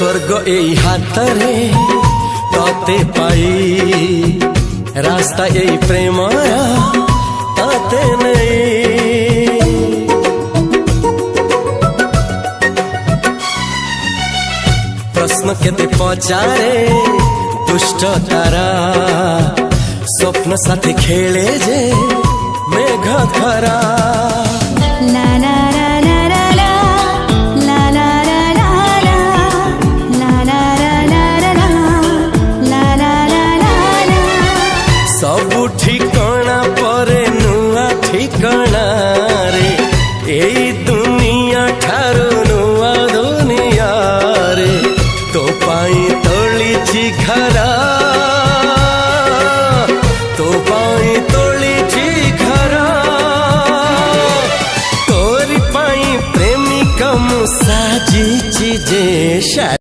स्वर्ग एई हातरे तते पाई रास्ता एई प्रेमया तते नहीं। प्रश्न केते पचारे दुष्ट तारा स्वप्न साथी खेले जे मेघ खरा। सबु ठिकाना परे नुआ ठिकाना रे एई दुनिया ठारू नुआ दुनिया रे। तो पाई तोलिछि घरा तो पाई तोलिछि घरा तोरी पाई प्रेमिका मु साजिछि जे।